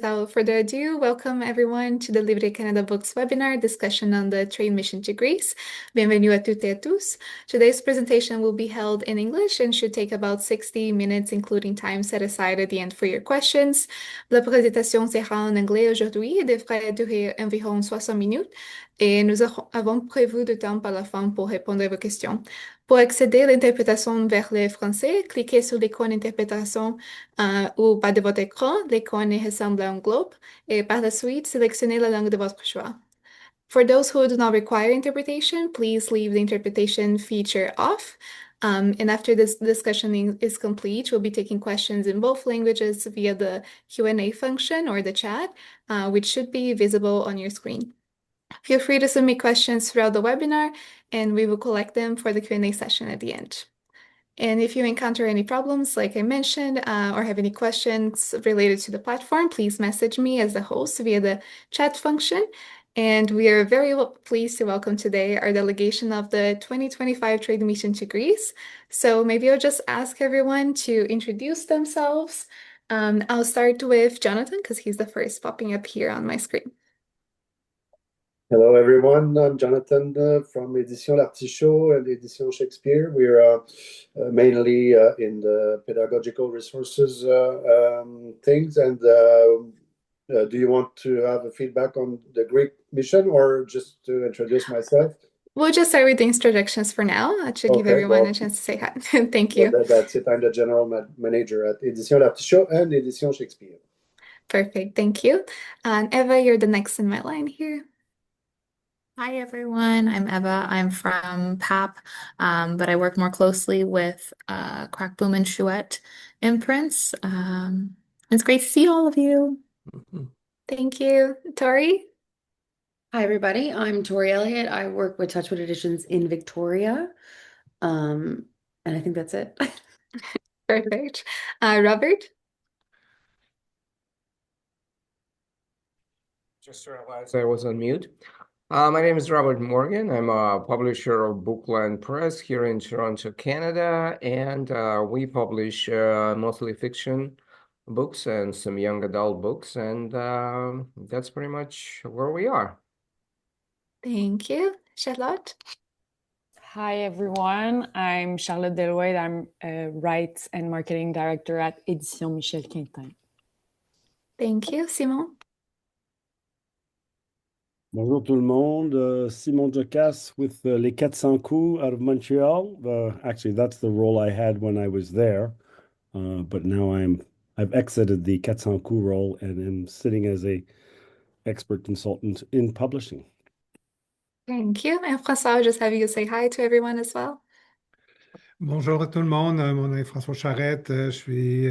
Without further ado, welcome everyone to the Livres Canada Books webinar discussion on the trade mission to Greece. Bienvenue à toutes et à tous. Today's presentation will be held in English and should take about 60 minutes, including time set aside at the end for your questions. La présentation sera en anglais aujourd'hui et devrait durer environ 60 minutes et nous avons prévu de temps par la fin pour répondre à vos questions. Pour accéder à l'interprétation vers le français, cliquez sur l'icône d'interprétation au bas de votre écran. L'icône ressemble à un globe et par la suite, sélectionnez la langue de votre choix. For those who do not require interpretation, please leave the interpretation feature off. And after this discussion is complete, we'll be taking questions in both languages via the Q&A function or the chat, which should be visible on your screen. Feel free to submit questions throughout the webinar, and we will collect them for the Q&A session at the end. And if you encounter any problems, like I mentioned, or have any questions related to the platform, please message me as the host via the chat function. And we are very pleased to welcome today our delegation of the 2025 Trade Mission to Greece. So maybe I'll just ask everyone to introduce themselves. I'll start with Jonathan because he's the first popping up here on my screen. Hello, everyone. I'm Jonathan from Édition L'Artichaut and Édition Shakespeare. We're mainly in the pedagogical resources things. And do you want to have a feedback on the Greek mission or just to introduce myself? We'll just start with the introductions for now. That should give everyone a chance to say hi. Thank you. That's it. I'm the general manager at Édition L'Artichaut and Édition Shakespeare. Perfect. Thank you. And Eva, you're the next in my line here. Hi, everyone. I'm Eva. I'm from PAP, but I work more closely with Crackboom and Chouette imprints. It's great to see all of you. Thank you. Tori? Hi, everybody. I'm Tori Elliott. I work with Touchwood Editions in Victoria. And I think that's it. Perfect. Robert? Just realized I was on mute. My name is Robert Morgan. I'm a publisher of Bookland Press here in Toronto, Canada, and we publish mostly fiction books and some young adult books, and that's pretty much where we are. Thank you. Charlotte? Hi, everyone. I'm Charlotte Deloitte. I'm a Rights and Marketing Director at Édition Michel Quintin. Thank you. Simon? Bonjour tout le monde. Simon Jacas with Les 400 Coups out of Montreal. Actually, that's the role I had when I was there. But now I've exited the 400 Coups role and am sitting as a expert consultant in publishing. Thank you. And François, I'll just have you say hi to everyone as well. Bonjour à tout le monde. Mon nom est François Charette. Je suis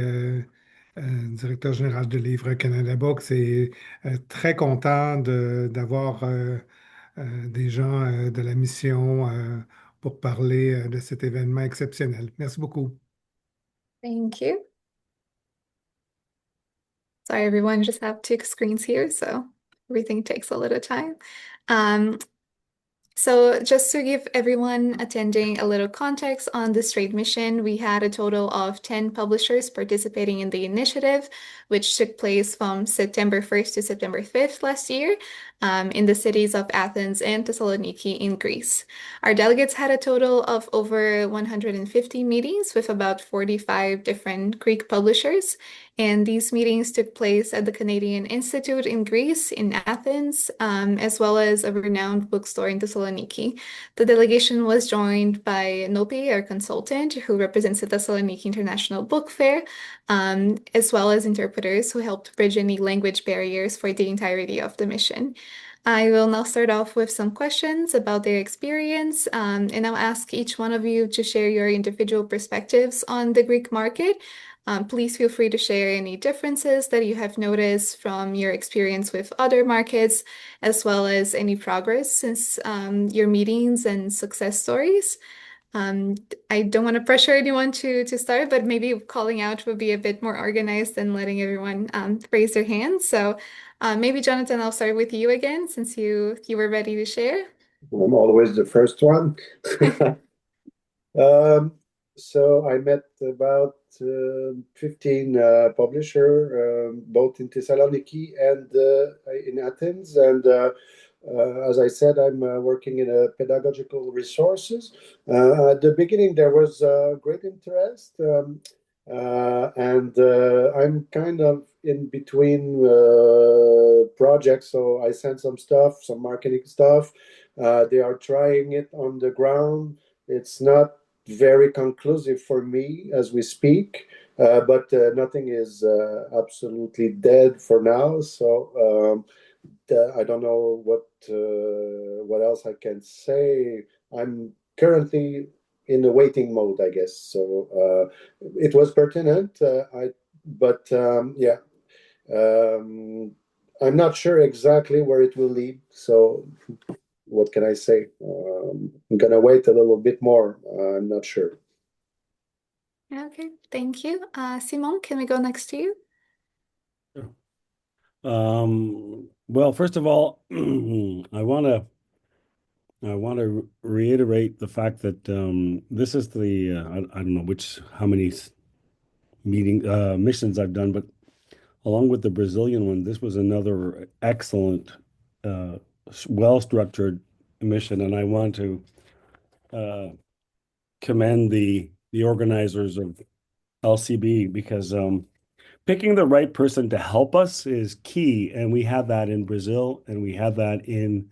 directeur général de Livres Canada Books et très content d'avoir des gens de la mission pour parler de cet événement exceptionnel. Merci beaucoup. Thank you. Sorry, everyone, just have two screens here, so everything takes a little time. So just to give everyone attending a little context on this trade mission, we had a total of 10 publishers participating in the initiative, which took place from September 1st to September 5th last year in the cities of Athens and Thessaloniki in Greece. Our delegates had a total of over 150 meetings with about 45 different Greek publishers. And these meetings took place at the Canadian Institute in Greece, in Athens, as well as a renowned bookstore in Thessaloniki. The delegation was joined by Nopi, our consultant, who represents the Thessaloniki International Book Fair, as well as interpreters who helped bridge any language barriers for the entirety of the mission. I will now start off with some questions about their experience, and I'll ask each one of you to share your individual perspectives on the Greek market. Please feel free to share any differences that you have noticed from your experience with other markets, as well as any progress since your meetings and success stories. I don't want to pressure anyone to start, but maybe calling out would be a bit more organized than letting everyone raise their hands. So maybe, Jonathan, I'll start with you again since you were ready to share. I'm always the first one. So I met about 15 publisher, both in Thessaloniki and in Athens. And as I said, I'm working in pedagogical resources. At the beginning, there was great interest. And I'm kind of in between projects, so I sent some stuff, some marketing stuff. They are trying it on the ground. It's not very conclusive for me as we speak, but nothing is absolutely dead for now. So I don't know what else I can say. I'm currently in a waiting mode, I guess. So it was pertinent, but yeah, um, I'm not sure exactly where it will lead. So what can I say? I'm gonna wait a little bit more. I'm not sure. Okay, thank you. Simon, can we go next to you? Well, first of all, I want to reiterate the fact that this is the I don't know how many missions I've done, but along with the Brazilian one, this was another excellent, well-structured mission, and I want to uh, commend the organizers of LCB because picking the right person to help us is key, and we had that in Brazil, and we had that in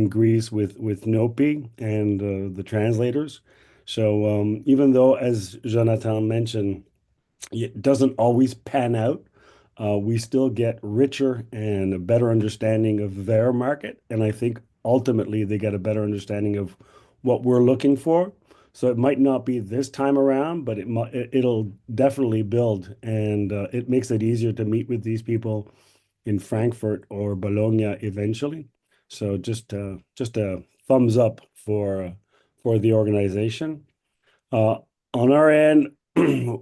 Greece with Nopi and the translators. So even though, as Jonathan mentioned, it doesn't always pan out, we still get richer and a better understanding of their market, and I think ultimately they get a better understanding of what we're looking for. So it might not be this time around, but it'll definitely build, and it makes it easier to meet with these people in Frankfurt or Bologna eventually. So just a thumbs up for the organization. Uh, on our end,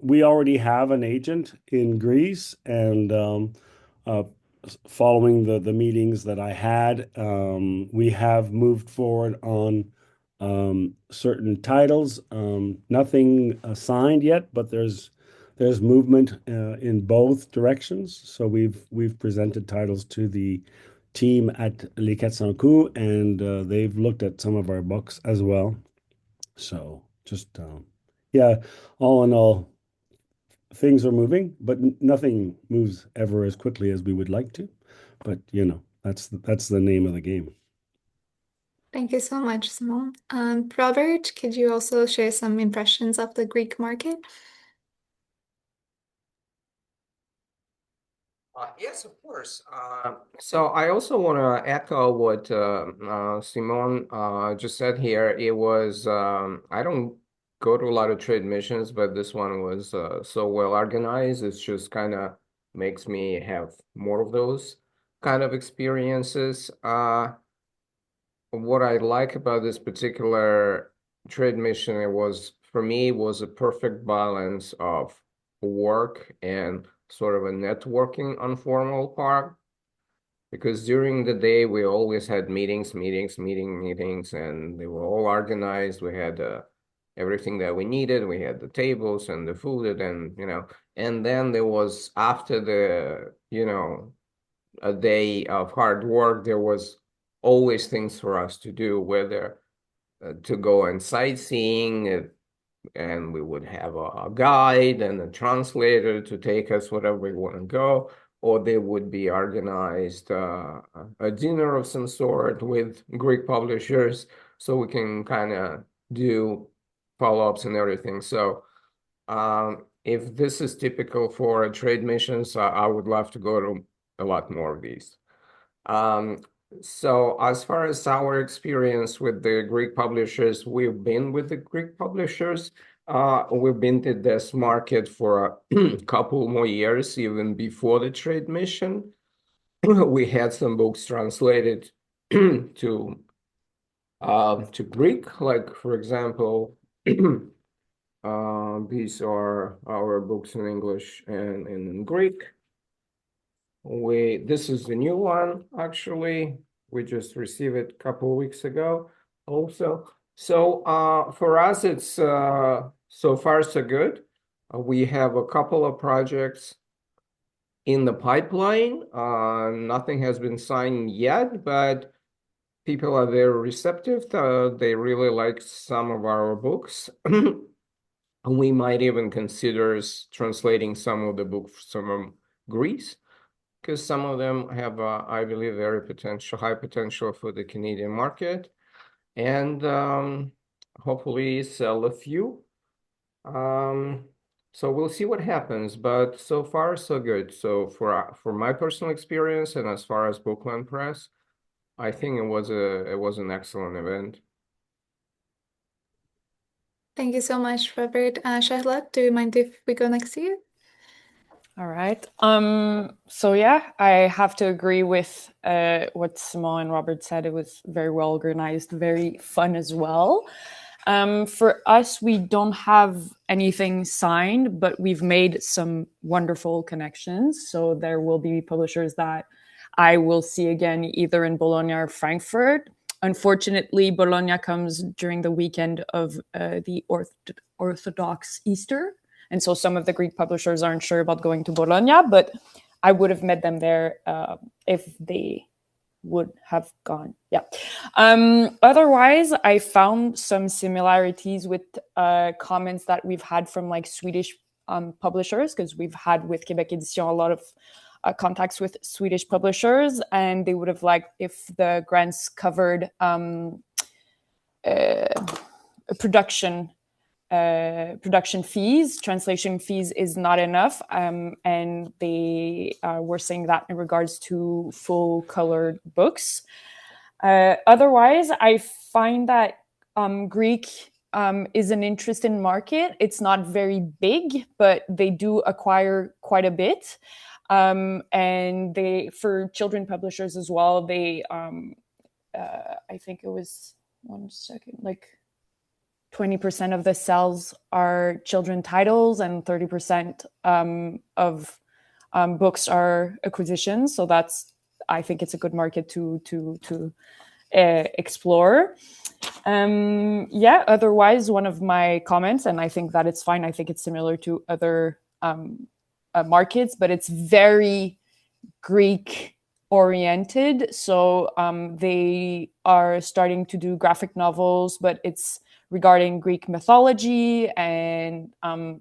we already have an agent in Greece, and uh, following the meetings that I had, we have moved forward on certain titles. Nothing signed yet, but there's movement in both directions. So we've presented titles to the team at Les Quatre Cents Coups, and they've looked at some of our books as well. So just yeah, all in all, things are moving, but nothing moves ever as quickly as we would like to. But that's the name of the game. Thank you so much, Simon. Robert, could you also share some impressions of the Greek market? Yes, of course. So I also want to echo what Simon just said here. It was, I don't go to a lot of trade missions, but this one was so well organized. It's just kind of makes me have more of those kind of experiences. What I like about this particular trade mission, it was, for me, was a perfect balance of work and sort of a networking informal part. Because during the day, we always had meetings, and they were all organized. We had everything that we needed. We had the tables and the food, and then there was, after a day of hard work, there was always things for us to do, whether to go and sightseeing, and we would have a guide and a translator to take us wherever we want to go, or there would be organized a dinner of some sort with Greek publishers so we can kind of do follow-ups and everything. So if this is typical for trade missions, I would love to go to a lot more of these. So as far as our experience with the Greek publishers, we've been with the Greek publishers. We've been to this market for a couple more years, even before the trade mission. We had some books translated to Greek, like for example, these are our books in English and in Greek. This is the new one, actually. We just received it a couple of weeks ago also. So for us, it's so far so good. We have a couple of projects in the pipeline. Nothing has been signed yet, but people are very receptive. They really like some of our books. We might even consider translating some of the books from Greece, because some of them have, I believe, high potential for the Canadian market, and hopefully sell a few. So we'll see what happens, but so far so good. So for my personal experience and as far as Bookland Press, I think it was an excellent event. Thank you so much, Robert. Charlotte, do you mind if we go next to you? All right. So yeah, I have to agree with what Simon and Robert said. It was very well organized, very fun as well. For us, we don't have anything signed, but we've made some wonderful connections. So there will be publishers that I will see again either in Bologna or Frankfurt. Unfortunately, Bologna comes during the weekend of the Orthodox Easter. And so some of the Greek publishers aren't sure about going to Bologna, but I would have met them there if they would have gone. Yeah. Otherwise, I found some similarities with comments that we've had from like Swedish publishers, because we've had with Québec Édition a lot of contacts with Swedish publishers, and they would have liked if the grants covered production fees. Translation fees is not enough, and they were saying that in regards to full colored books. Otherwise, I find that Greek is an interesting market. It's not very big, but they do acquire quite a bit, and they, for children publishers as well, they I think it was 20% of the sales are children titles, and 30% of books are acquisitions. So that's, I think it's a good market to explore. Yeah. Otherwise, one of my comments, and I think that it's fine. I think it's similar to other markets, but it's very Greek oriented. So they are starting to do graphic novels, but it's regarding Greek mythology and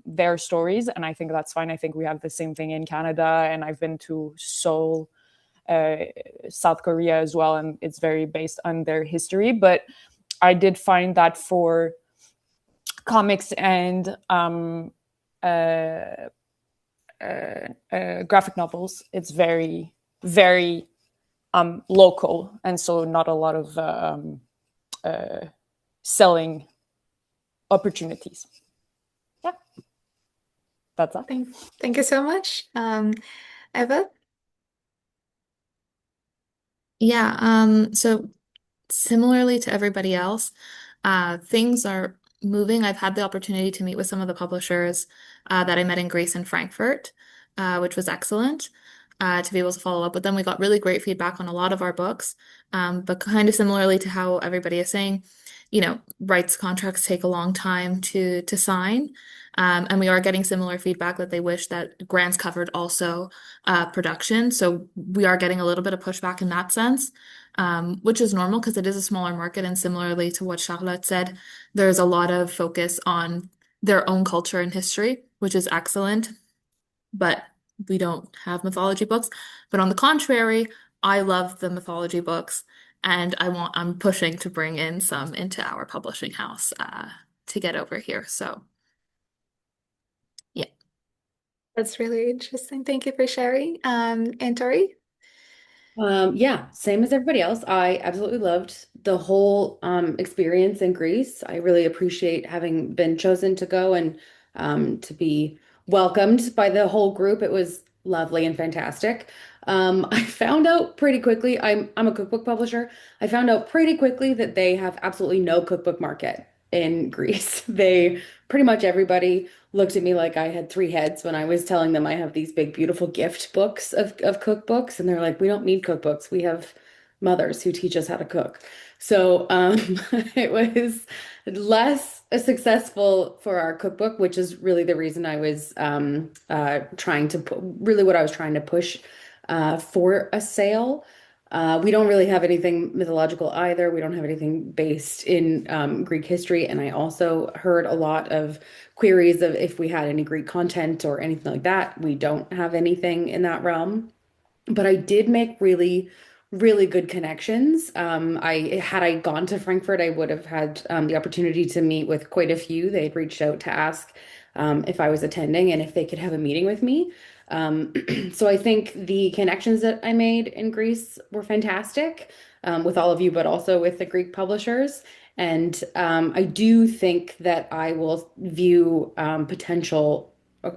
their stories. And I think that's fine. I think we have the same thing in Canada. And I've been to Seoul, South Korea as well. And it's very based on their history. But I did find that for comics and graphic novels, it's very, very local. And so not a lot of selling opportunities. Yeah, that's all. Thank you so much. Eva? Yeah, so similarly to everybody else, things are moving. I've had the opportunity to meet with some of the publishers that I met in Greece and Frankfurt, which was excellent to be able to follow up with them. We got really great feedback on a lot of our books, but kind of similarly to how everybody is saying, rights contracts take a long time to sign. And we are getting similar feedback that they wish that grants covered also production. So we are getting a little bit of pushback in that sense, which is normal because it is a smaller market. And similarly to what Charlotte said, there's a lot of focus on their own culture and history, which is excellent. But we don't have mythology books. But on the contrary, I love the mythology books, and I'm pushing to bring in some into our publishing house to get over here. So yeah. That's really interesting. Thank you for sharing. And Tori? Yeah, same as everybody else. I absolutely loved the whole experience in Greece. I really appreciate having been chosen to go and to be welcomed by the whole group. It was lovely and fantastic. I found out pretty quickly, I'm a cookbook publisher. I found out pretty quickly that they have absolutely no cookbook market in Greece. They pretty much everybody looked at me like I had three heads when I was telling them I have these big, beautiful gift books of cookbooks. And they're like, we don't need cookbooks. We have mothers who teach us how to cook. So it was less successful for our cookbook, which is really the reason I was trying to really what I was trying to push for a sale. We don't really have anything mythological either. We don't have anything based in Greek history. And I also heard a lot of queries of if we had any Greek content or anything like that. We don't have anything in that realm. But I did make really, really good connections. Had I gone to Frankfurt, I would have had the opportunity to meet with quite a few. They'd reached out to ask if I was attending and if they could have a meeting with me. Um, so I think the connections that I made in Greece were fantastic with all of you, but also with the Greek publishers. And I do think that I will view potential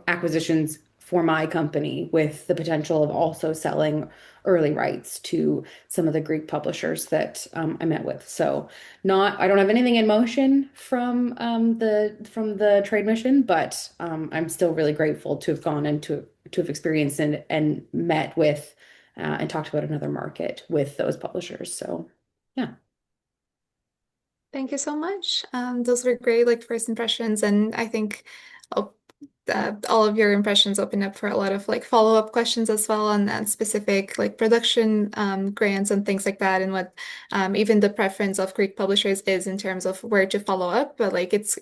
acquisitions for my company with the potential of also selling early rights to some of the Greek publishers that I met with. So I don't have anything in motion from the trade mission, but I'm still really grateful to have gone and to have experienced and met with and talked about another market with those publishers. So yeah. Thank you so much. Those were great, like first impressions, and I think oh, all of your impressions open up for a lot of like follow-up questions as well on specific like production grants and things like that, and what even the preference of Greek publishers is in terms of where to follow up. But like it's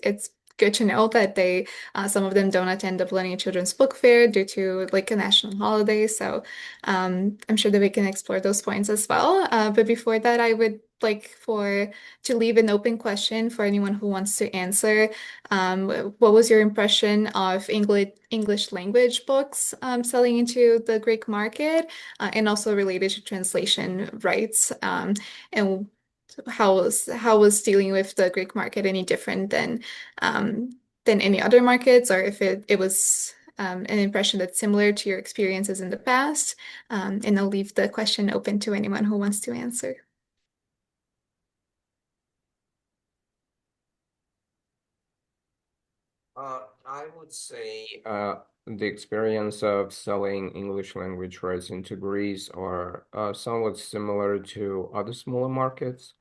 good to know that they some of them don't attend the Millennium Children's Book Fair due to like a national holiday. So I'm sure that we can explore those points as well. But before that, I would like for to leave an open question for anyone who wants to answer. What was your impression of English language books selling into the Greek market, and also related to translation rights? And how was dealing with the Greek market any different than any other markets, or if it was an impression that's similar to your experiences in the past? And I'll leave the question open to anyone who wants to answer. I would say the experience of selling English language rights into Greece are somewhat similar to other smaller markets.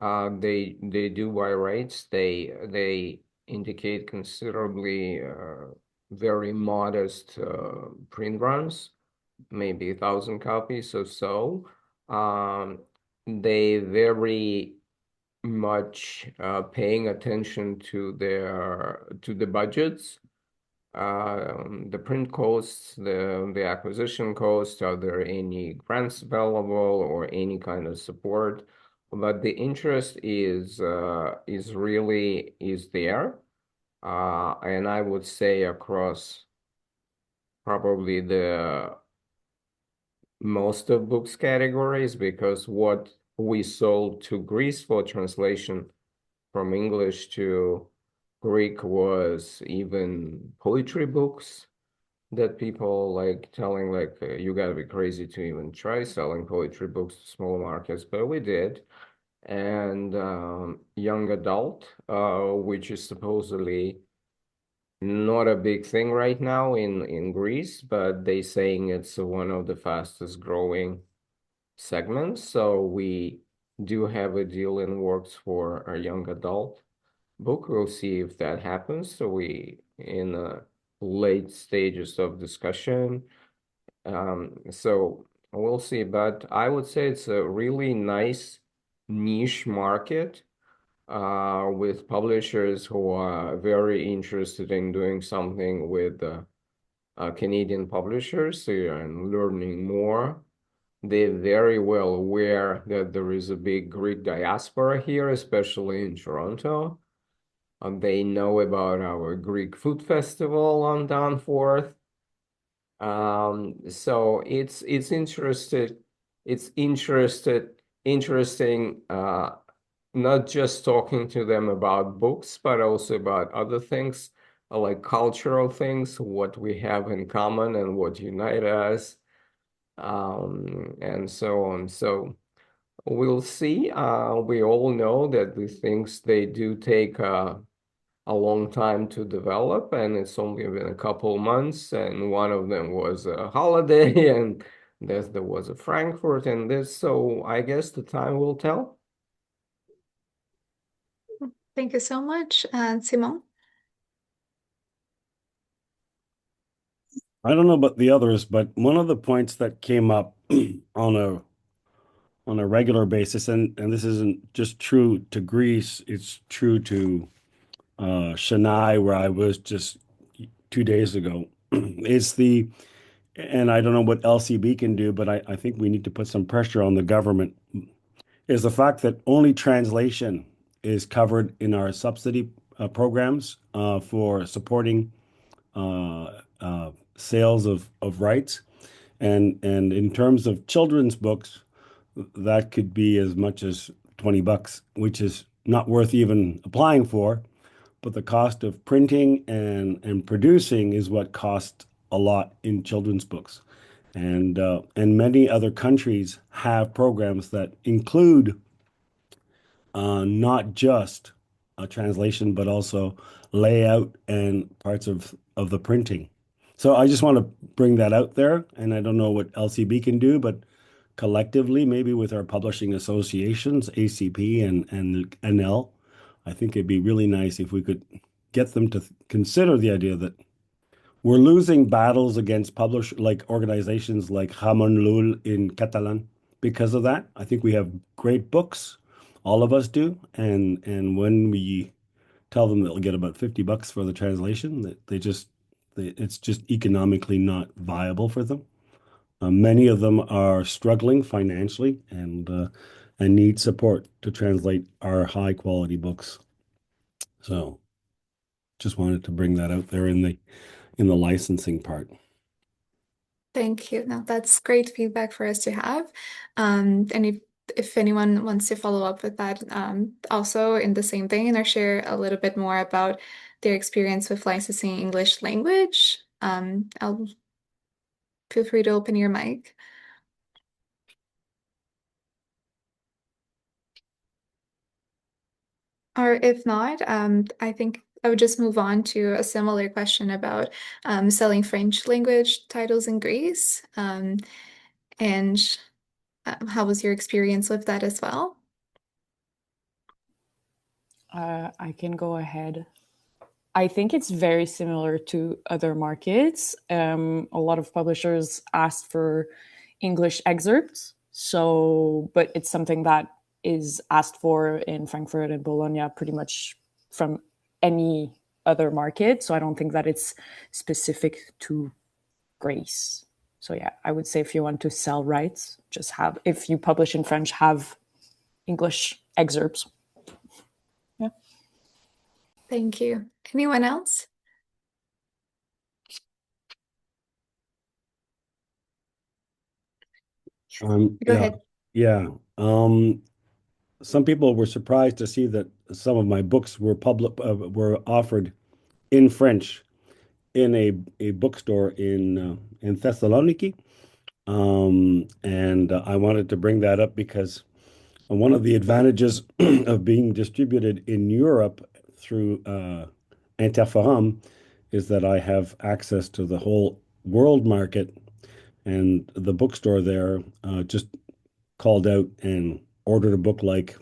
They do buy rights. They indicate considerably very modest print runs, maybe 1,000 copies or so. They very much paying attention to the budgets, the print costs, the acquisition costs. Are there any grants available or any kind of support? But the interest is really there, and I would say across probably the most of books categories, because what we sold to Greece for translation from English to Greek was even poetry books that people like telling like you gotta be crazy to even try selling poetry books to small markets, but we did. And young adult, which is supposedly not a big thing right now in Greece, but they saying it's one of the fastest growing segments. So we do have a deal in works for a young adult book. We'll see if that happens. So we in late stages of discussion. So we'll see. But I would say it's a really nice niche market with publishers who are very interested in doing something with Canadian publishers and learning more. They're very well aware that there is a big Greek diaspora here, especially in Toronto. They know about our Greek food festival on Danforth. So interesting not just talking to them about books, but also about other things, like cultural things, what we have in common and what unite us, and so on. So we'll see. We all know that the things they do take a long time to develop, and it's only been a couple months, and one of them was a holiday, and There was a Frankfurt in this, so I guess the time will tell. Thank you so much. Simon? I don't know about the others, but one of the points that came up on a regular basis, and this isn't just true to Greece, it's true to Chennai, where I was just 2 days ago. It's and I don't know what LCB can do, but I think we need to put some pressure on the government, is the fact that only translation is covered in our subsidy programs for supporting sales of rights. And in terms of children's books, that could be as much as $20, which is not worth even applying for. But the cost of printing and producing is what costs a lot in children's books. And many other countries have programs that include not just a translation, but also layout and parts of the printing. So I just want to bring that out there, and I don't know what LCB can do, but collectively, maybe with our publishing associations, ACP and NL, I think it'd be really nice if we could get them to consider the idea that we're losing battles against organizations like Jamon Lul in Catalan because of that. I think we have great books, all of us do, and when we tell them they'll get about $50 for the translation, it's just economically not viable for them. Many of them are struggling financially and need support to translate our high quality books. So just wanted to bring that out there in the licensing part. Thank you. No, that's great feedback for us to have. And if anyone wants to follow up with that, also in the same vein, or share a little bit more about their experience with licensing English language, I'll feel free to open your mic. Or if not, I think I would just move on to a similar question about selling French language titles in Greece. And how was your experience with that as well? I can go ahead. I think it's very similar to other markets. A lot of publishers ask for English excerpts, but it's something that is asked for in Frankfurt and Bologna pretty much from any other market. So I don't think that it's specific to Greece. So yeah, I would say if you want to sell rights, if you publish in French, have English excerpts. Yeah. Thank you. Anyone else? Go Yeah, ahead. yeah. Some people were surprised to see that some of my books were offered in French in a bookstore in Thessaloniki. And I wanted to bring that up because one of the advantages of being distributed in Europe through Interforum is that I have access to the whole world market, and the bookstore there just called out and ordered a book like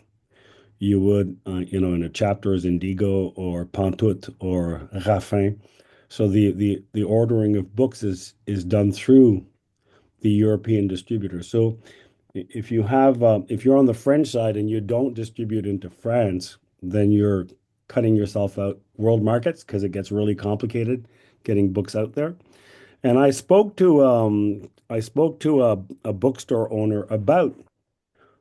you would, in a Chapters, Indigo, or Pantoute, or Raffin. So the ordering of books is done through the European distributor. So if you're on the French side and you don't distribute into France, then you're cutting yourself out world markets because it gets really complicated getting books out there. And I spoke to a bookstore owner about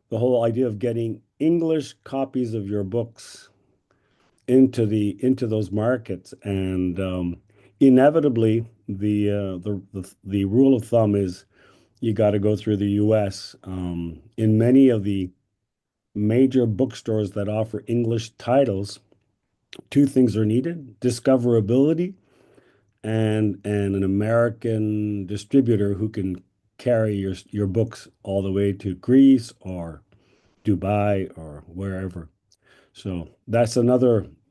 the whole idea of getting English copies of your books into those markets, and inevitably the rule of thumb is you got to go through the U.S. In many of the major bookstores that offer English titles, two things are needed: discoverability and an American distributor who can carry your books all the way to Greece or Dubai or wherever. So that's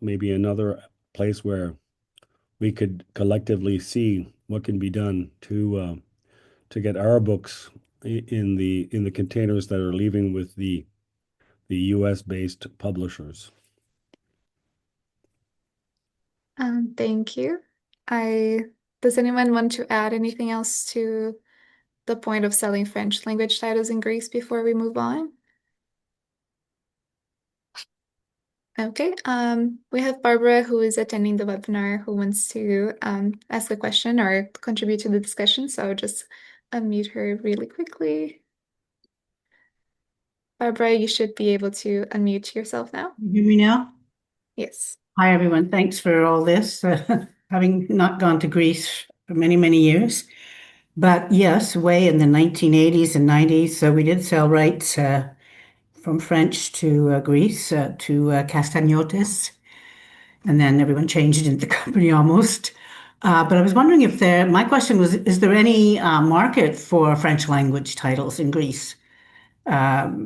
maybe another place where we could collectively see what can be done to get our books in the containers that are leaving with the US-based publishers. Thank you. Does anyone want to add anything else to the point of selling French language titles in Greece before we move on? Okay, we have Barbara who is attending the webinar who wants to ask a question or contribute to the discussion. So I'll just unmute her really quickly. Barbara, you should be able to unmute yourself now. You hear me now? Yes. Hi, everyone. Thanks for all this. Having not gone to Greece for many, many years. But yes, way in the 1980s and 90s, so we did sell rights from French to Greece, to Castagnotis. And then everyone changed it into the company almost. But I was wondering if my question was, is there any market for French language titles in Greece? That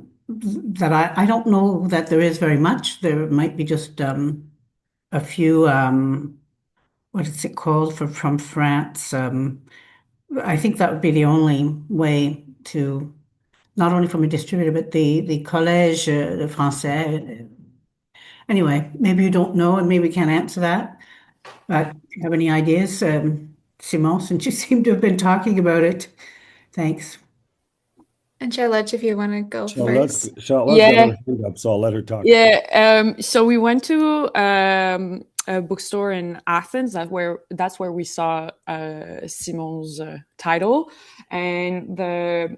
I don't know that there is very much. There might be just a few, what is it called from France? I think that would be the only way to, not only from a distributor, but the Collège de Français. Anyway, maybe you don't know and maybe we can't answer that. But do you have any ideas, Simon, since you seem to have been talking about it? Thanks. And Charlotte, if you want to go first. Charlotte's got her hand up, so I'll let her talk. Yeah. So we went to a bookstore in Athens. That's where we saw Simon's title, and the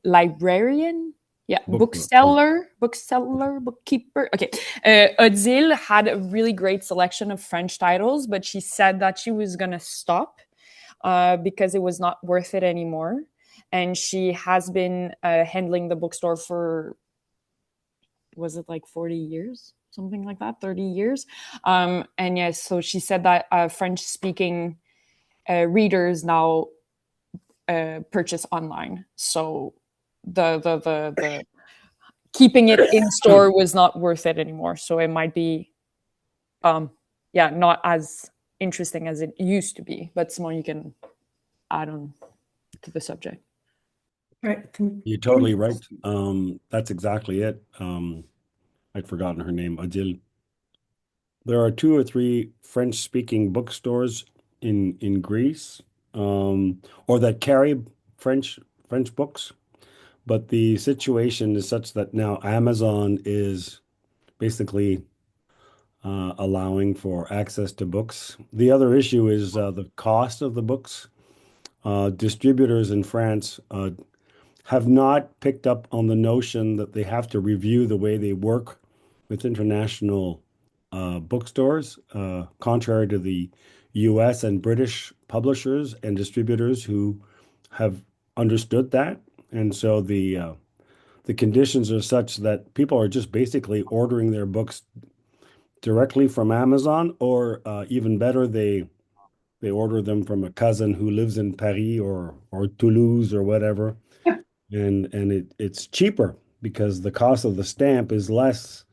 librarian. Yeah, bookkeeper. Okay. Odile had a really great selection of French titles, but she said that she was going to stop because it was not worth it anymore. And she has been handling the bookstore for, was it like 40 years? Something like that, 30 years. And yes, so she said that French-speaking readers now purchase online. So the keeping it in store was not worth it anymore. So it might be, not as interesting as it used to be. But Simon, you can add on to the subject. Right. You're totally right. That's exactly it. I'd forgotten her name, Odile. There are 2 or 3 French-speaking bookstores in Greece, or that carry French books. But the situation is such that now Amazon is basically allowing for access to books. The other issue is the cost of the books. Distributors in France have not picked up on the notion that they have to review the way they work with international bookstores, contrary to the US and British publishers and distributors who have understood that. And so the conditions are such that people are just basically ordering their books directly from Amazon, or even better, they order them from a cousin who lives in Paris or Toulouse or whatever. And it's cheaper because the cost of the stamp is less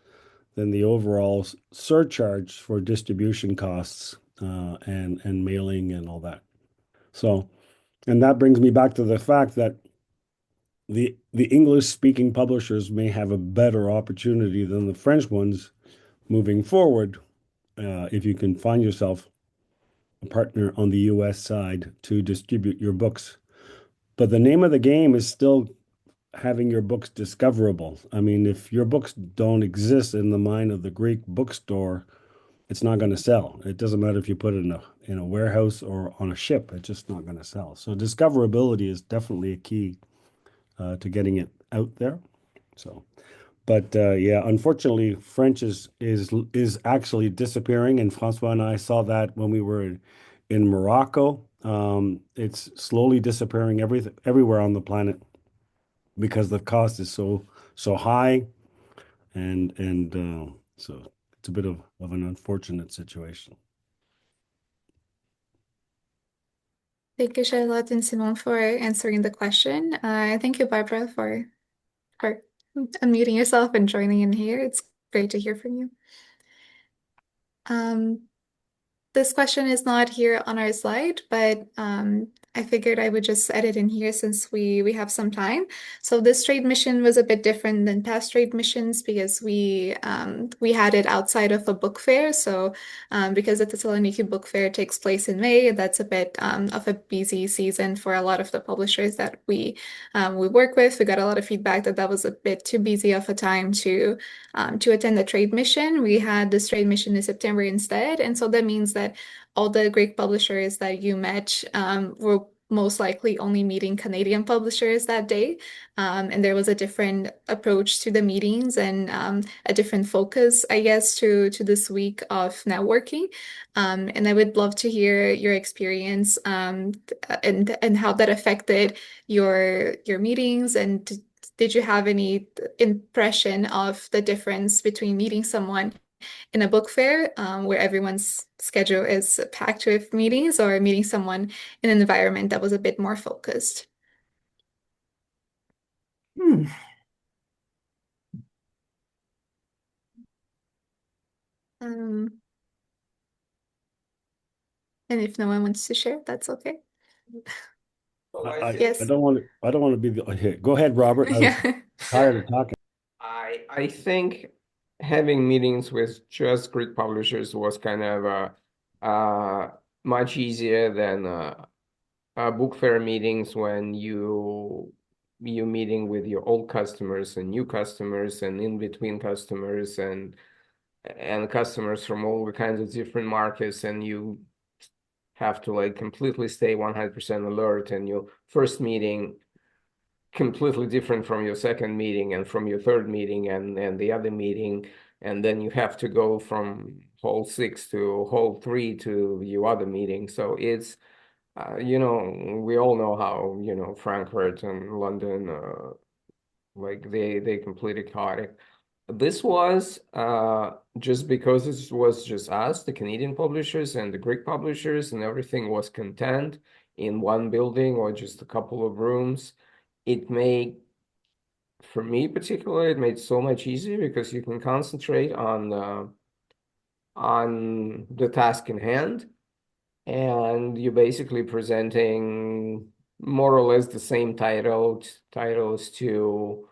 than the overall surcharge for distribution costs and mailing and all that. So, and that brings me back to the fact that the English-speaking publishers may have a better opportunity than the French ones moving forward if you can find yourself a partner on the US side to distribute your books. But the name of the game is still having your books discoverable. I mean, if your books don't exist in the mind of the Greek bookstore, it's not going to sell. It doesn't matter if you put it in a warehouse or on a ship, it's just not going to sell. So discoverability is definitely a key to getting it out there. So, but unfortunately, French is actually disappearing, and Francois and I saw that when we were in Morocco. It's slowly disappearing everywhere on the planet because the cost is so high, and so it's a bit of an unfortunate situation. Thank you, Charlotte and Simon, for answering the question. Thank you, Barbara, for unmuting yourself and joining in here. It's great to hear from you. This question is not here on our slide, but I figured I would just edit in here since we have some time. So this trade mission was a bit different than past trade missions because we had it outside of a book fair. So because the Thessaloniki Book Fair takes place in May, that's a bit of a busy season for a lot of the publishers that we work with. We got a lot of feedback that that was a bit too busy of a time to attend the trade mission. We had this trade mission in September instead, and so that means that all the Greek publishers that you met were most likely only meeting Canadian publishers that day. And there was a different approach to the meetings and a different focus, I guess, to this week of networking. And I would love to hear your experience and how that affected your meetings. And did you have any impression of the difference between meeting someone in a book fair where everyone's schedule is packed with meetings or meeting someone in an environment that was a bit more focused? Hmm. Um, and if no one wants to share, that's okay. Well, I Yes. don't want to be the here. Go ahead, Robert. I was Yeah. tired of talking. I think having meetings with just Greek publishers was kind of much easier than book fair meetings when you meeting with your old customers and new customers and in between customers and customers from all the kinds of different markets, and you have to like completely stay 100% alert, and your first meeting completely different from your second meeting and from your third meeting and the other meeting, and then you have to go from hall 6 to hall 3 to your other meeting. So it's we all know how Frankfurt and London like they completely chaotic. This was just because it was just us, the Canadian publishers and the Greek publishers, and everything was contained in one building or just a couple of rooms. It made, for me particularly, it made so much easier because you can concentrate on the task in hand, and you're basically presenting more or less the same titles to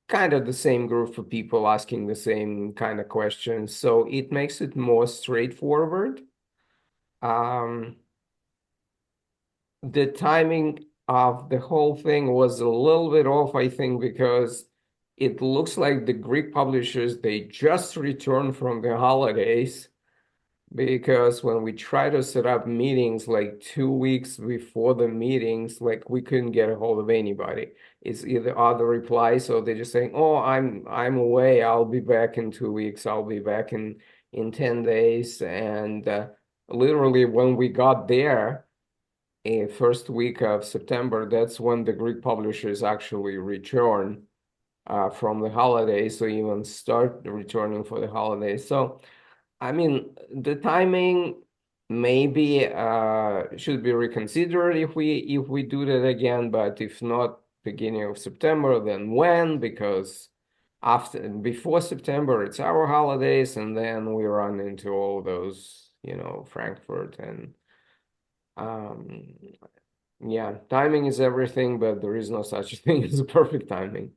kind of the same group of people asking the same kind of questions. So it makes it more straightforward. Um, the timing of the whole thing was a little bit off, I think, because it looks like the Greek publishers, they just returned from the holidays, because when we try to set up meetings like 2 weeks before the meetings, like we couldn't get a hold of anybody. It's either other replies or they're just saying, "Oh, I'm away. I'll be back in 2 weeks. I'll be back in 10 days." And literally when we got there, first week of September, that's when the Greek publishers actually return from the holidays, or even start returning for the holidays. So I mean, the timing maybe should be reconsidered if we do that again, but if not beginning of September, then when? Because before September it's our holidays, and then we run into all those, Frankfurt and um yeah, timing is everything, but there is no such thing as a perfect timing.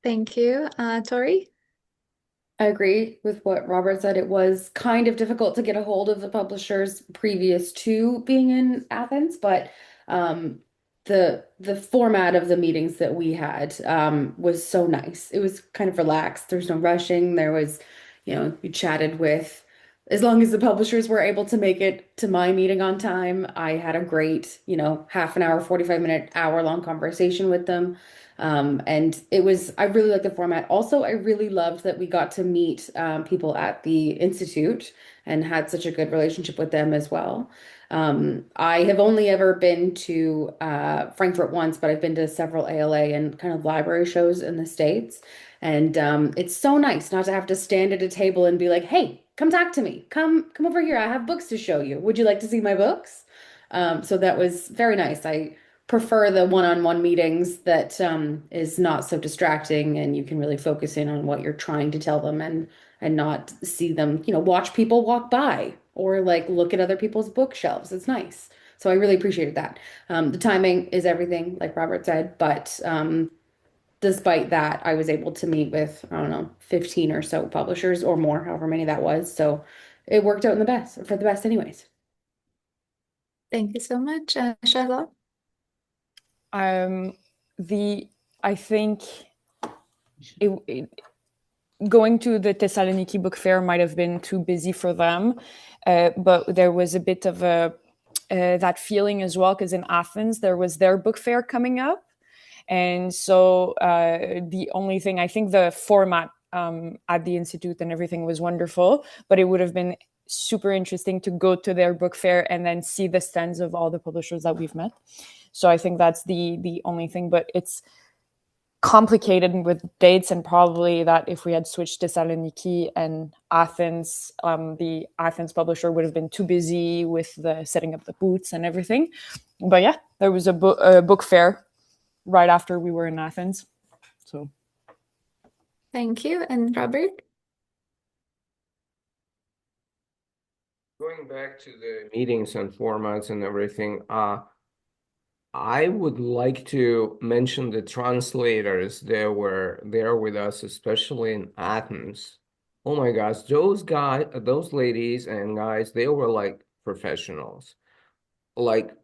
Thank you. Tori? I agree with what Robert said. It was kind of difficult to get a hold of the publishers previous to being in Athens, but the format of the meetings that we had was so nice. It was kind of relaxed. There's no rushing. There was, you chatted with, as long as the publishers were able to make it to my meeting on time, I had a great, half an hour, 45-minute, hour-long conversation with them. And I really liked the format. Also, I really loved that we got to meet people at the Institute and had such a good relationship with them as well. I have only ever been to Frankfurt once, but I've been to several ALA and kind of library shows in the States. And it's so nice not to have to stand at a table and be like, "Hey, come talk to me. Come over here. I have books to show you. Would you like to see my books?" So that was very nice. I prefer the one-on-one meetings that is not so distracting, and you can really focus in on what you're trying to tell them, and not see them, watch people walk by or like look at other people's bookshelves. It's nice. So I really appreciated that. The timing is everything, like Robert said, but despite that, I was able to meet with, I don't know, 15 or so publishers or more, however many that was. So it worked out in the best for the best anyways. Thank you so much, Charlotte. I think going to the Thessaloniki Book Fair might have been too busy for them, but there was a bit of that feeling as well, because in Athens there was their book fair coming up, and so the only thing, I think the format at the Institute and everything was wonderful, but it would have been super interesting to go to their book fair and then see the stands of all the publishers that we've met. So I think that's the only thing, but it's complicated with dates, and probably that if we had switched to Thessaloniki and Athens, the Athens publisher would have been too busy with the setting up the booths and everything. But yeah, there was a book fair right after we were in Athens. So Thank you. And Robert? Going back to the meetings and formats and everything, I would like to mention the translators that were there with us, especially in Athens. Oh my gosh, those guys, those ladies and guys, they were like professionals. Like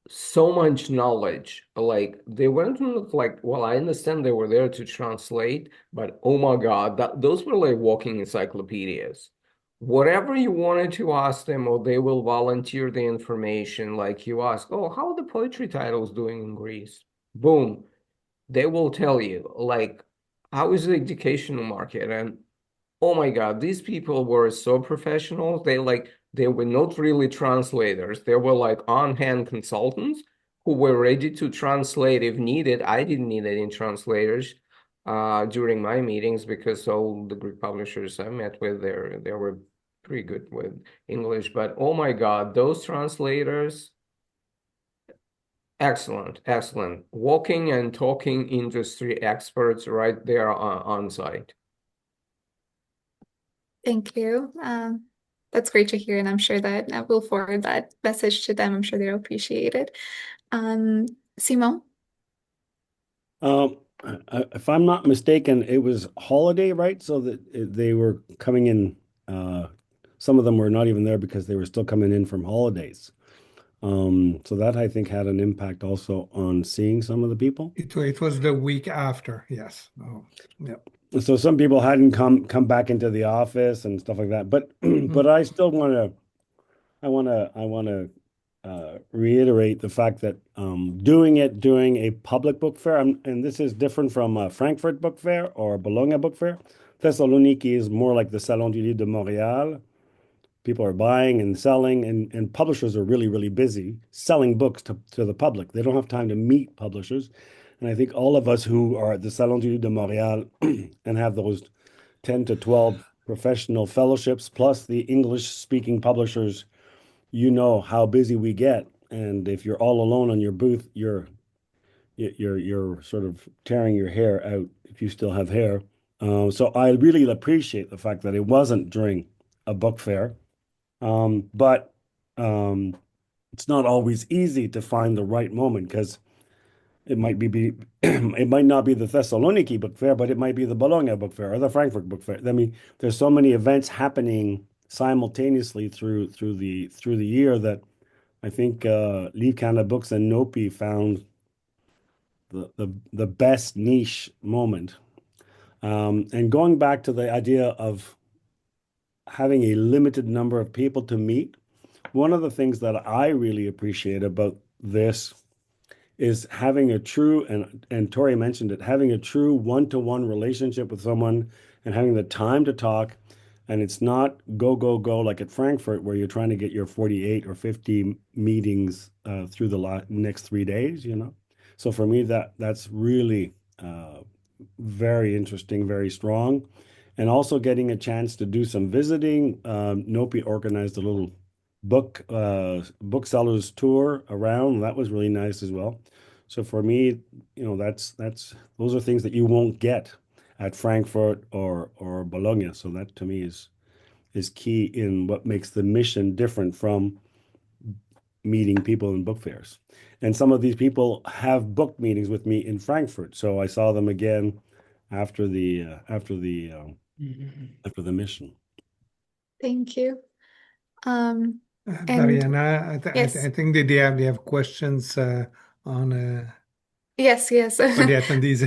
so much knowledge. Like they weren't like, well, I understand they were there to translate, but oh my God, those were like walking encyclopedias. Whatever you wanted to ask them, or they will volunteer the information. Like you ask, oh, how are the poetry titles doing in Greece? Boom, they will tell you. Like, how is the educational market? And oh my God, these people were so professional. They were not really translators. They were like on-hand consultants who were ready to translate if needed. I didn't need any translators during my meetings, because all the Greek publishers I met with, they were pretty good with English. But oh my God, those translators, excellent, excellent. Walking and talking industry experts right there on site. Thank you. That's great to hear, and I'm sure that I will forward that message to them. I'm sure they'll appreciate it. Simon? If I'm not mistaken, it was holiday, right? So that they were coming in. Some of them were not even there because they were still coming in from holidays. So that I think had an impact also on seeing some of the people. It was the week after, yes. Oh, yeah. So some people hadn't come back into the office and stuff like that. But but I still I want to reiterate the fact that doing a public book fair, and this is different from a Frankfurt Book Fair or Bologna Book Fair. Thessaloniki is more like the Salon du Livre de Montréal. People are buying and selling, and publishers are really, really busy selling books to the public. They don't have time to meet publishers. And I think all of us who are at the Salon du Livre de Montréal and have those 10 to 12 professional fellowships, plus the English-speaking publishers, you know how busy we get. And if you're all alone on your booth, you're sort of tearing your hair out if you still have hair. So I really appreciate the fact that it wasn't during a book fair. But it's not always easy to find the right moment, because it might be it might not be the Thessaloniki Book Fair, but it might be the Bologna Book Fair or the Frankfurt Book Fair. I mean, there's so many events happening simultaneously through the year that I think Livres Canada Books and Nopi found the best niche moment. And going back to the idea of having a limited number of people to meet, one of the things that I really appreciate about this is having a true, and Tori mentioned it, having a true one-to-one relationship with someone and having the time to talk. And it's not go, go, go like at Frankfurt, where you're trying to get your 48 or 50 meetings through the next 3 days, you know? So for me, that's really very interesting, very strong. And also getting a chance to do some visiting. Nopi organized a little booksellers tour around. That was really nice as well. So for me, you know, that's those are things that you won't get at Frankfurt or Bologna. So that to me is key in what makes the mission different from meeting people in book fairs. And some of these people have book meetings with me in Frankfurt. So I saw them again after the mission. Thank you. And Mariana, I yes, think they have questions on yes. for the attendees.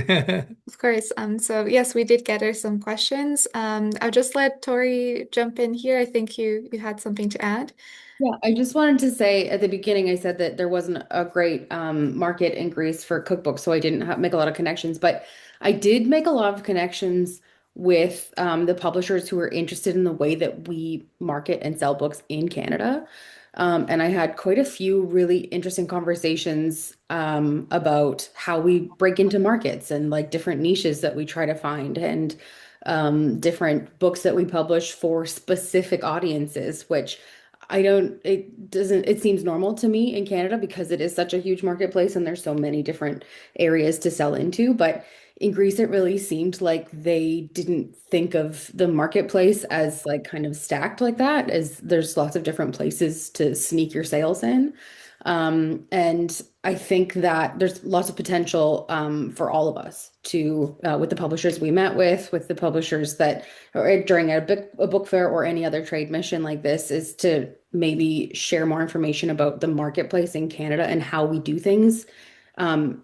Of course. So yes, we did gather some questions. I'll just let Tori jump in here. I think you had something to add. Yeah, I just wanted to say at the beginning, I said that there wasn't a great market in Greece for cookbooks, so I didn't make a lot of connections. But I did make a lot of connections with the publishers who are interested in the way that we market and sell books in Canada. And I had quite a few really interesting conversations about how we break into markets and like different niches that we try to find and different books that we publish for specific audiences, which it seems normal to me in Canada because it is such a huge marketplace and there's so many different areas to sell into. But in Greece, it really seemed like they didn't think of the marketplace as like kind of stacked like that, as there's lots of different places to sneak your sales in. And I think that there's lots of potential for all of us to, with the publishers we met with the publishers that, or during a book fair or any other trade mission like this, is to maybe share more information about the marketplace in Canada and how we do things.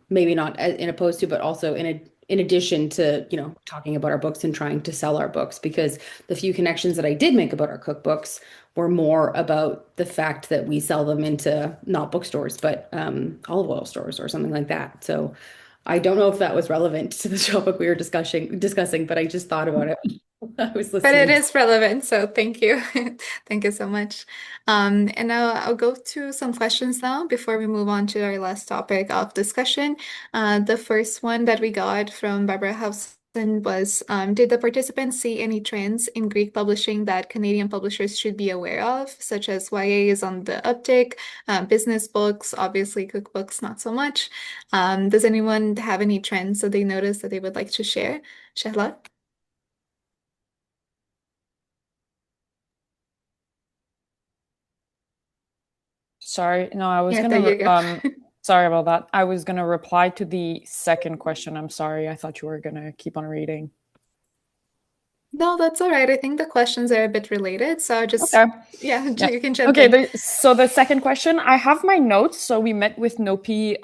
Maybe not in opposed to, but also in addition to, talking about our books and trying to sell our books, because the few connections that I did make about our cookbooks were more about the fact that we sell them into not bookstores, but olive oil stores or something like that. So I don't know if that was relevant to the topic we were discussing, but I just thought about it. I was But listening. it is relevant, so thank you. Thank you so much. And now I'll go to some questions now before we move on to our last topic of discussion. The first one that we got from Barbara Housen was, did the participants see any trends in Greek publishing that Canadian publishers should be aware of, such as YA is on the uptick, business books, obviously cookbooks, not so much. Does anyone have any trends that they noticed that they would like to share? Charlotte? Sorry, no, I was Yeah, gonna there you go. sorry about that. I was gonna reply to the second question. I'm sorry. I thought you were gonna keep on reading. No, that's all right. I think the questions are a bit related, so just Okay. yeah, Yeah. you can jump Okay, in. so the second question, I have my notes. So we met with Nopi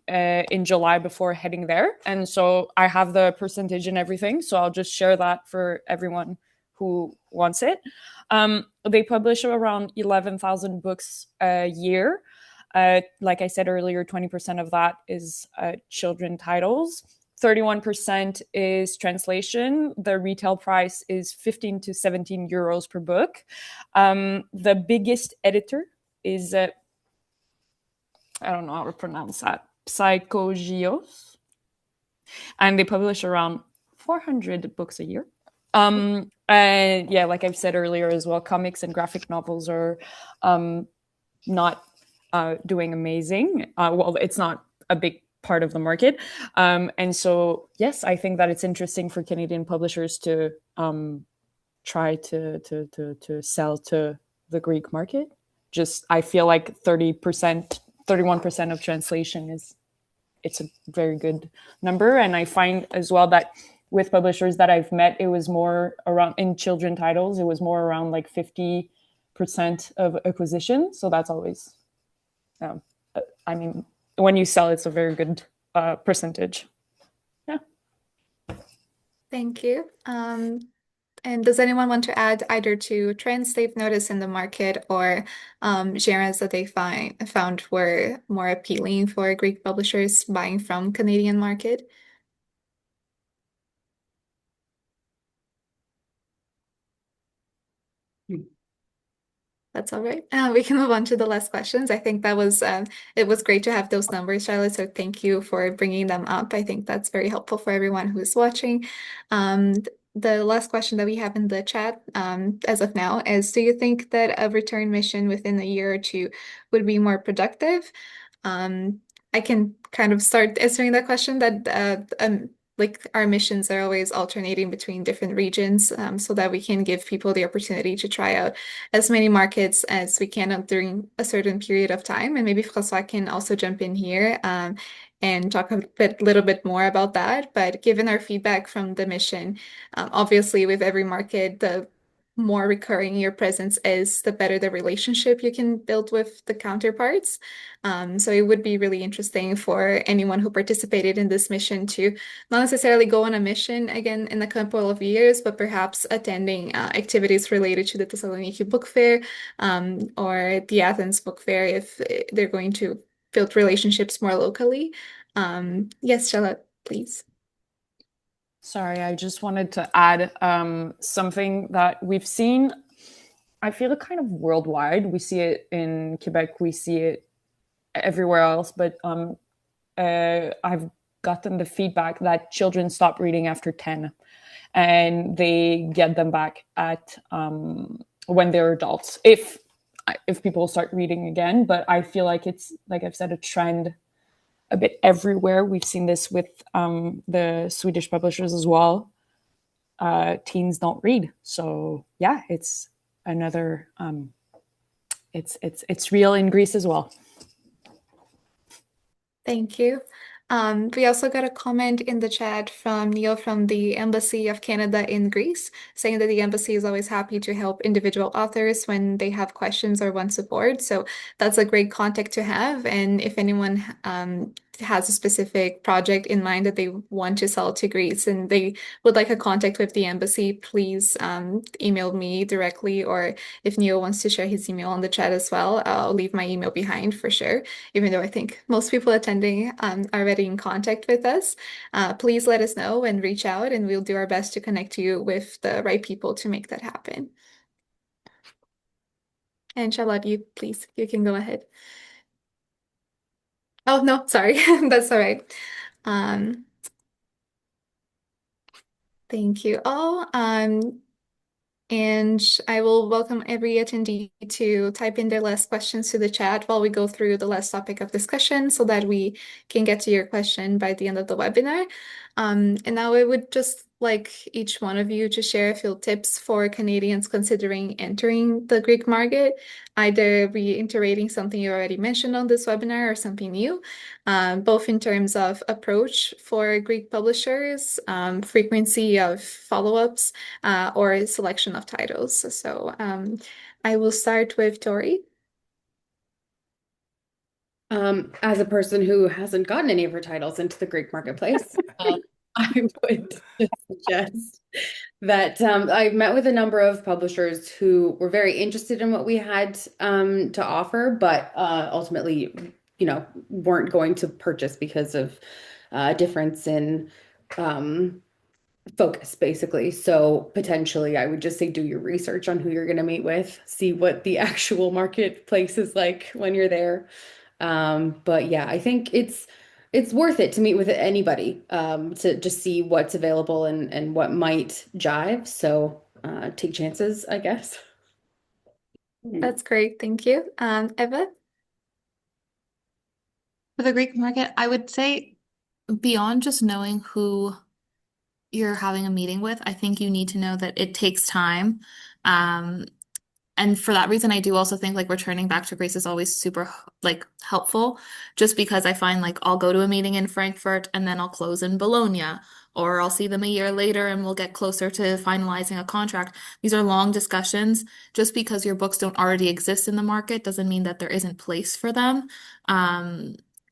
in July before heading there. And so I have the percentage and everything. So I'll just share that for everyone who wants it. They publish around 11,000 books a year. Like I said earlier, 20% of that is children titles. 31% is translation. The retail price is 15 to 17 euros per book. The biggest editor is, I don't know how to pronounce that, Psychogios. And they publish around 400 books a year. And yeah, like I've said earlier as well, comics and graphic novels are not doing amazing. Well, it's not a big part of the market. And so, yes, I think that it's interesting for Canadian publishers to try to sell to the Greek market. Just, I feel like 30%, 31% of translation it's a very good number. And I find as well that with publishers that I've met, it was more around in children titles, it was more around like 50% of acquisition. So that's always, I mean, when you sell, it's a very good percentage. Yeah. Thank you. And does anyone want to add either to trends they've noticed in the market or genres that they found were more appealing for Greek publishers buying from Canadian market? That's all right. We can move on to the last questions. I think that was it was great to have those numbers, Charlotte. So thank you for bringing them up. I think that's very helpful for everyone who's watching. The last question that we have in the chat as of now is, do you think that a return mission within a year or two would be more productive? I can kind of start answering that question. That like our missions are always alternating between different regions, so that we can give people the opportunity to try out as many markets as we can during a certain period of time. And maybe François can also jump in here and talk little bit more about that. But given our feedback from the mission, obviously with every market, the more recurring your presence is, the better the relationship you can build with the counterparts. So it would be really interesting for anyone who participated in this mission to not necessarily go on a mission again in a couple of years, but perhaps attending activities related to the Thessaloniki Book Fair or the Athens Book Fair if they're going to build relationships more locally. Yes, Charlotte, please. Sorry, I just wanted to add something that we've seen. I feel kind of worldwide. We see it in Quebec. We see it everywhere else. But I've gotten the feedback that children stop reading after 10, and they get them back at when they're adults. If people start reading again, but I feel like it's, like I've said, a trend a bit everywhere. We've seen this with the Swedish publishers as well. Teens don't read, so yeah, it's another. It's real in Greece as well. Thank you. We also got a comment in the chat from Neil from the Embassy of Canada in Greece, saying that the embassy is always happy to help individual authors when they have questions or want support. So that's a great contact to have. And if anyone has a specific project in mind that they want to sell to Greece and they would like a contact with the embassy, please email me directly, or if Neil wants to share his email on the chat as well, I'll leave my email behind for sure, even though I think most people attending are already in contact with us. Please let us know and reach out, and we'll do our best to connect you with the right people to make that happen. And Charlotte, you can go ahead. Oh, no, sorry. That's all right. Thank you all. And I will welcome every attendee to type in their last questions to the chat while we go through the last topic of discussion so that we can get to your question by the end of the webinar. And now I would just like each one of you to share a few tips for Canadians considering entering the Greek market, either reiterating something you already mentioned on this webinar or something new, both in terms of approach for Greek publishers, frequency of follow-ups, or selection of titles. So I will start with Tori. As a person who hasn't gotten any of her titles into the Greek marketplace, I would suggest that I've met with a number of publishers who were very interested in what we had to offer, but ultimately, weren't going to purchase because of difference in focus, basically. So potentially, I would just say do your research on who you're going to meet with, see what the actual marketplace is like when you're there. But yeah, I think it's worth it to meet with anybody to just see what's available and what might jive. So take chances, I guess. That's great. Thank you. Eva? For the Greek market, I would say beyond just knowing who you're having a meeting with, I think you need to know that it takes time. And for that reason, I do also think like returning back to Greece is always super like helpful, just because I find like I'll go to a meeting in Frankfurt and then I'll close in Bologna, or I'll see them a year later and we'll get closer to finalizing a contract. These are long discussions. Just because your books don't already exist in the market doesn't mean that there isn't place for them.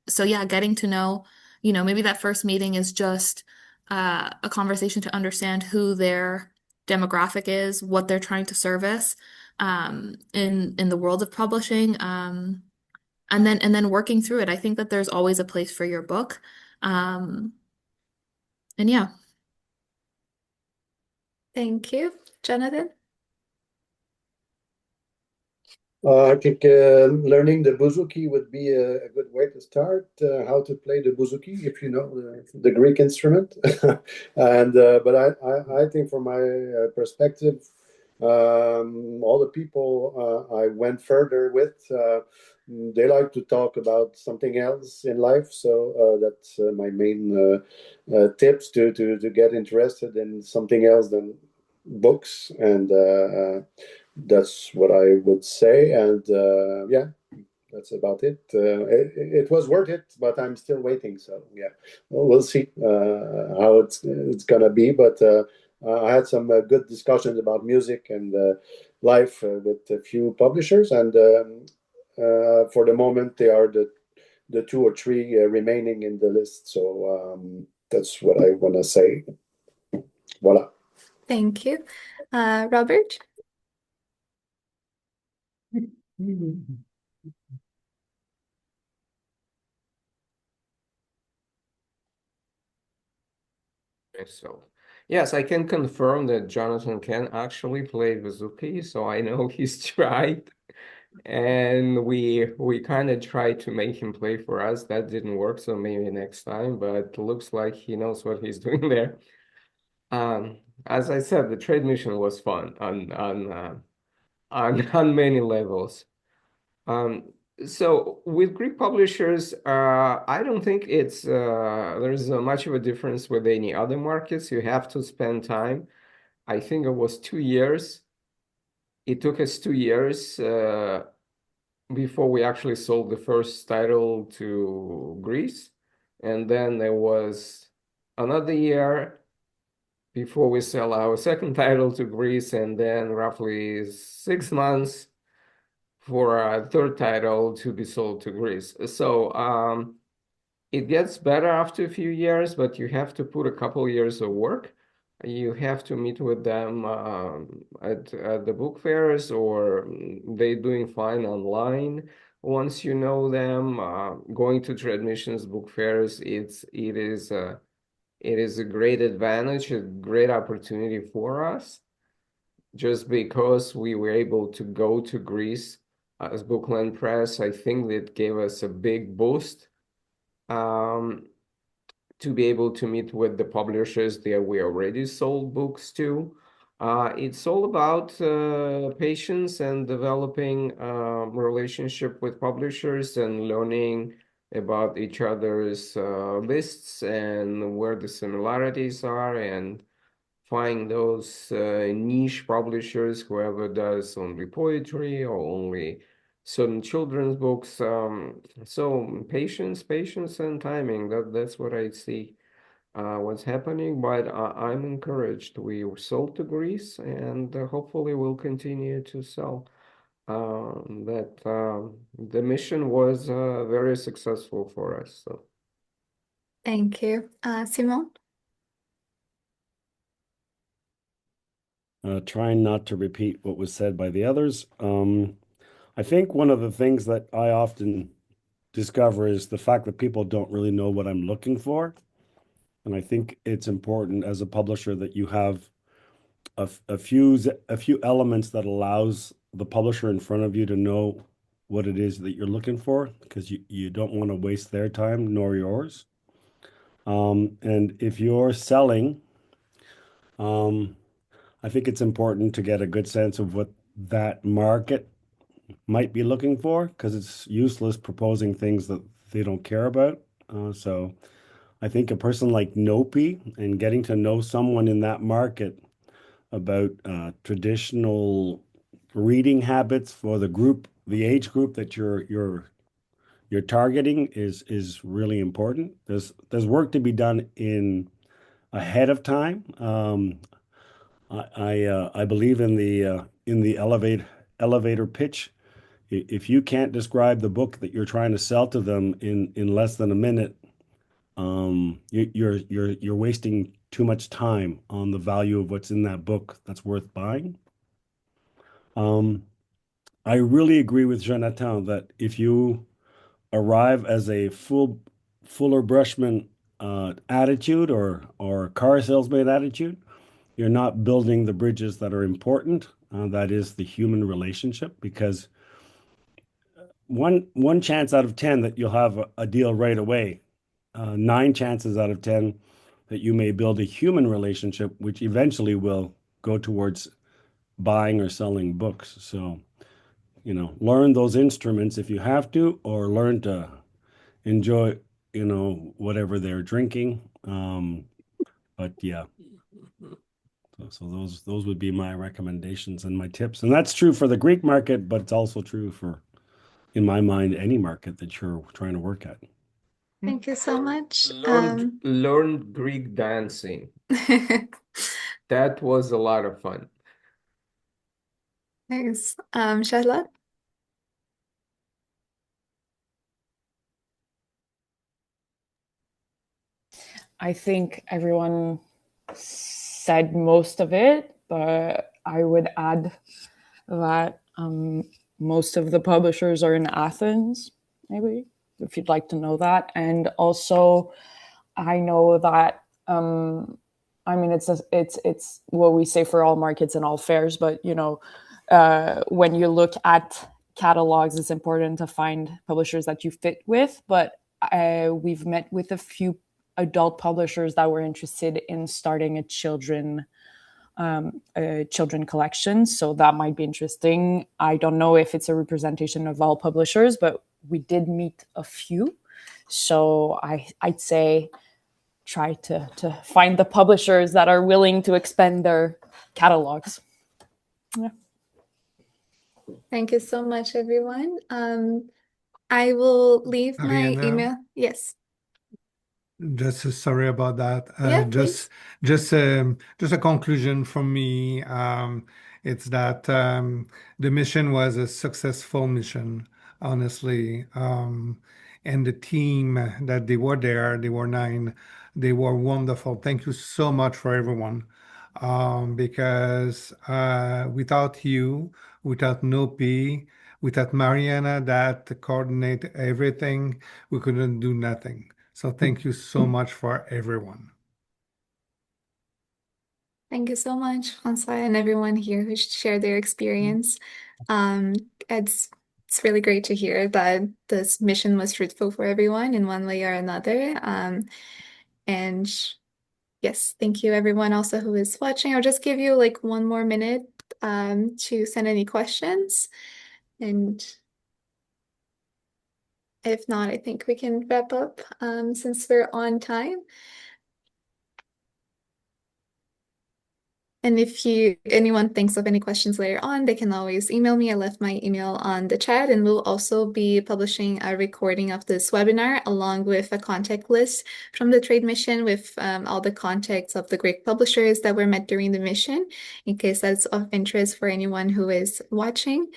So yeah, getting to know, maybe that first meeting is just a conversation to understand who their demographic is, what they're trying to service in the world of publishing, and then working through it. I think that there's always a place for your book, and yeah. Thank you. Jonathan? I think learning the bouzouki would be a good way to start. How to play the bouzouki, if you know the Greek instrument. And but I think from my perspective, all the people I went further with, they like to talk about something else in life. So that's my main tips to get interested in something else than books, and that's what I would say. And yeah, that's about it. It was worth it, but I'm still waiting. So yeah, we'll see how it's gonna be. But I had some good discussions about music and life with a few publishers, and for the moment, they are the two or three remaining in the list. So that's what I want to say. Voila. Thank you. Robert? So, yes, I can confirm that Jonathan can actually play Vizuki, so I know he's tried. And we kind of tried to make him play for us. That didn't work, so maybe next time, but looks like he knows what he's doing there. As I said, the trade mission was fun on many levels. So with Greek publishers, I don't think there's much of a difference with any other markets. You have to spend time. I think it was 2 years. It took us 2 years before we actually sold the first title to Greece. And then there was another year before we sell our second title to Greece, and then roughly 6 months for a third title to be sold to Greece. So it gets better after a few years, but you have to put a couple years of work. You have to meet with them at the book fairs, or they doing fine online. Once you know them, going to trade missions, book fairs, it is a great advantage, a great opportunity for us, just because we were able to go to Greece as Bookland Press. I think that gave us a big boost. To be able to meet with the publishers that we already sold books to. It's all about patience and developing relationship with publishers and learning about each other's lists and where the similarities are, and find those niche publishers, whoever does only poetry or only certain children's books. So patience, and timing. That's what I see what's happening. But I'm encouraged. We sold to Greece, and hopefully we'll continue to sell. The mission was very successful for us. So. Thank you. Simon? Trying not to repeat what was said by the others. I think one of the things that I often discover is the fact that people don't really know what I'm looking for. And I think it's important as a publisher that you have a few elements that allows the publisher in front of you to know what it is that you're looking for, because you don't want to waste their time nor yours. And if you're selling, I think it's important to get a good sense of what that market might be looking for, because it's useless proposing things that they don't care about. So I think a person like Nopi, and getting to know someone in that market about traditional reading habits for the age group that you're targeting is really important. There's work to be done in ahead of time. I believe in the elevator pitch. If you can't describe the book that you're trying to sell to them in less than a minute, you're wasting too much time on the value of what's in that book that's worth buying. I really agree with Jonathan that if you arrive as a fuller brushman attitude or car salesman attitude, you're not building the bridges that are important. That is the human relationship, because one chance out of 10 that you'll have a deal right away. 9 chances out of 10 that you may build a human relationship, which eventually will go towards buying or selling books. So, learn those instruments if you have to, or learn to enjoy, whatever they're drinking. But yeah, so those would be my recommendations and my tips. And that's true for the Greek market, but it's also true for, in my mind, any market that you're trying to work at. Thank you so much. Learned Greek dancing. That was a lot of fun. Thanks. Charlotte? I think everyone said most of it, but I would add that most of the publishers are in Athens, maybe, if you'd like to know that. And also, I know that it's what we say for all markets and all fairs, but when you look at catalogs, it's important to find publishers that you fit with. But we've met with a few adult publishers that were interested in starting a children collection, so that might be interesting. I don't know if it's a representation of all publishers, but we did meet a few. So I'd say try to find the publishers that are willing to expand their catalogs. Yeah. Thank you so much, everyone. I will leave my Ariana? email. Yes. Just sorry about that. Yeah, just a conclusion from me. It's that the mission was a successful mission, honestly. And the team that they were there, they were 9, they were wonderful. Thank you so much for everyone. Because without you, without Nopi, without Mariana that coordinate everything, we couldn't do nothing. So thank you so much for everyone. Thank you so much, Francois, and everyone here who shared their experience. It's really great to hear that this mission was fruitful for everyone in one way or another. And yes, thank you everyone also who is watching. I'll just give you like one more minute to send any questions. And if not, I think we can wrap up since we're on time. And if anyone thinks of any questions later on, they can always email me. I left my email on the chat, and we'll also be publishing a recording of this webinar along with a contact list from the trade mission with all the contacts of the Greek publishers that were met during the mission, in case that's of interest for anyone who is watching.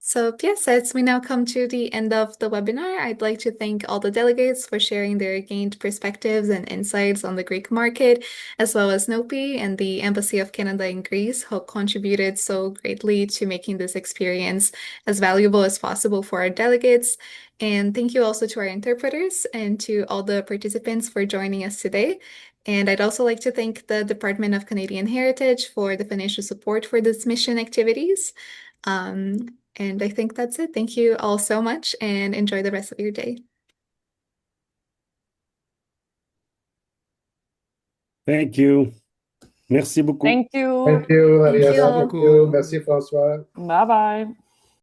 So yes, as we now come to the end of the webinar, I'd like to thank all the delegates for sharing their gained perspectives and insights on the Greek market, as well as NOPI and the Embassy of Canada in Greece, who contributed so greatly to making this experience as valuable as possible for our delegates. And thank you also to our interpreters and to all the participants for joining us today. And I'd also like to thank the Department of Canadian Heritage for the financial support for this mission activities. And I think that's it. Thank you all so much and enjoy the rest of your day. Thank you. Merci beaucoup. Thank you. Thank you, Thank you Ariana. all. Thank you. Merci, François. Bye bye.